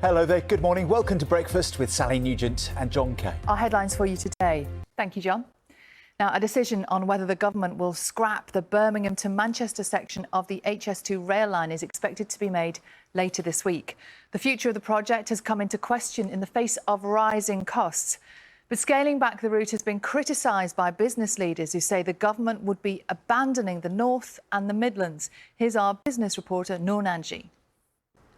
Hello there, good morning. Welcome to Breakfast with Sally Nugent and John Kay. Our headlines for you today. Thank you, John. Now, a decision on whether the government will scrap the Birmingham to Manchester section of the HS2 rail line is expected to be made later this week. The future of the project has come into question in the face of rising costs. But scaling back the route has been criticised by business leaders who say the government would be abandoning the North and the Midlands. Here's our business reporter, Nugent.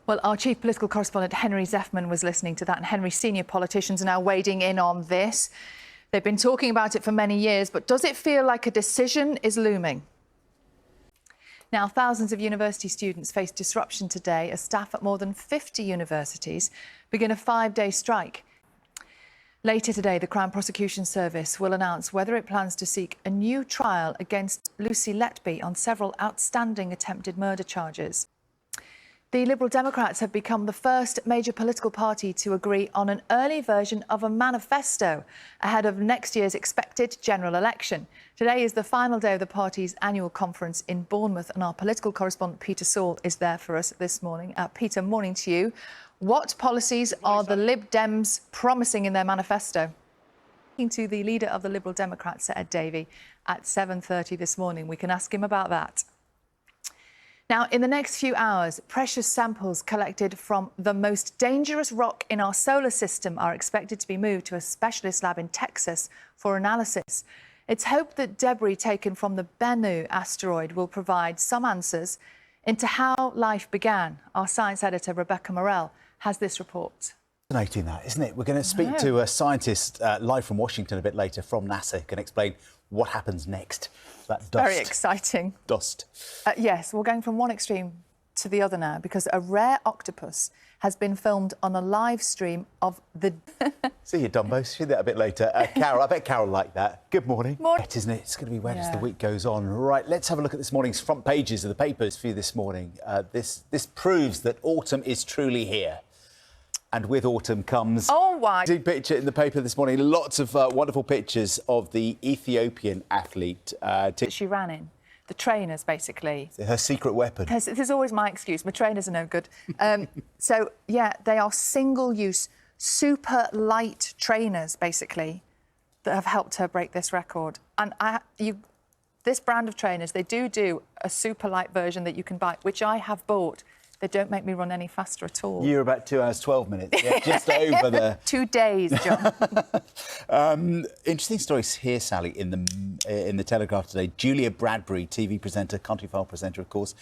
Well, our chief political correspondent, Henry Zeffman, was listening to that. And Henry, senior politicians are now wading in on this. They've been talking about it for many years, but does it feel like a decision is looming? Now, thousands of university students face disruption today as staff at more than 50 universities begin a 5-day strike. Later today, the Crown Prosecution Service will announce whether it plans to seek a new trial against Lucy Letby on several outstanding attempted murder charges. The Liberal Democrats have become the first major political party to agree on an early version of a manifesto ahead of next year's expected general election. Today is the final day of the party's annual conference in Bournemouth, and our political correspondent Peter Saul is there for us this morning. Peter, morning to you. What policies are the Lib Dems promising in their manifesto? Speaking to the leader of the Liberal Democrats, Ed Davey, at 7:30 this morning. We can ask him about that. Now, in the next few hours, precious samples collected from the most dangerous rock in our solar system are expected to be moved to a specialist lab in Texas for analysis. It's hoped that debris taken from the Bennu asteroid will provide some answers into how life began. Our science editor, Rebecca Morell, has this report. Fascinating that, isn't it? We're going to speak to a scientist live from Washington a bit later from NASA, who can explain what happens next. That dust. Very exciting. Dust. Yes, we're going from one extreme to the other now, because a rare octopus has been filmed on a live stream of the... See you, Dumbo. See that a bit later. Carol, I bet Carol liked that. Good morning. Morning. Wet, isn't it? It's going to be wet as the week goes on. Right, let's have a look at this morning's front pages of the papers for you this morning. This proves that autumn is truly here. And with autumn comes... Oh, why? Big picture in the paper this morning. Lots of wonderful pictures of the Ethiopian athlete. She ran in. The trainers, basically. Her secret weapon. This is always my excuse. My trainers are no good. So, yeah, they are single-use, super light trainers, basically, that have helped her break this record. And this brand of trainers, they do a super light version that you can buy, which I have bought. They don't make me run any faster at all. You're about 2 hours, 12 minutes. Yeah, just over there. 2 days, John. Interesting stories here, Sally, in the Telegraph today. Julia Bradbury, TV presenter, Country File presenter, of course,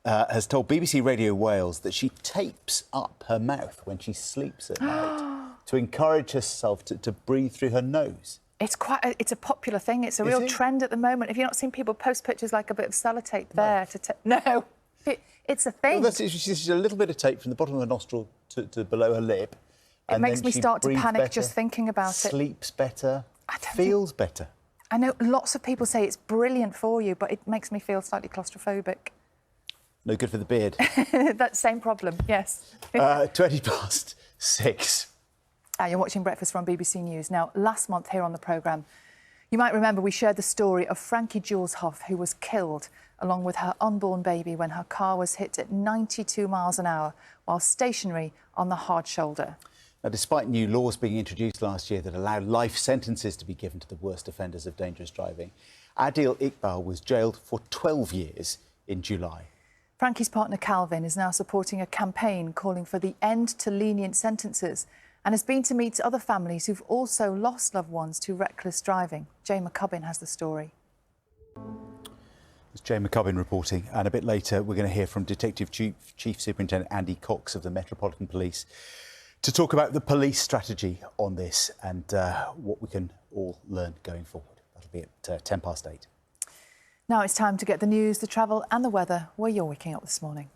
has told BBC Radio Wales that she tapes up her mouth when she sleeps at night to encourage herself to breathe through her nose. It's a popular thing. It's a real trend at the moment. Have you not seen people post pictures like a bit of sellotape there? No. It's a thing. Well, she's a little bit of tape from the bottom of her nostril to below her lip. It makes me start to panic better, just thinking about it. Sleeps better, feels better. I know lots of people say it's brilliant for you, but it makes me feel slightly claustrophobic. No good for the beard. That same problem, yes. 6:20. You're watching Breakfast from BBC News. Now, last month here on the programme, you might remember we shared the story of Frankie Juleshoff, who was killed along with her unborn baby when her car was hit at 92 miles an hour while stationary on the hard shoulder. Now, despite new laws being introduced last year that allow life sentences to be given to the worst offenders of dangerous driving, Adil Iqbal was jailed for 12 years in July. Frankie's partner Calvin is now supporting a campaign calling for the end to lenient sentences and has been to meet other families who've also lost loved ones to reckless driving. Jay McCubbin has the story. It's Jay McCubbin reporting, and a bit later we're going to hear from Detective Chief Superintendent Andy Cox of the Metropolitan Police to talk about the police strategy on this and what we can all learn going forward. That'll be at 8:10. Now it's time to get the news, the travel and the weather where you're waking up this morning.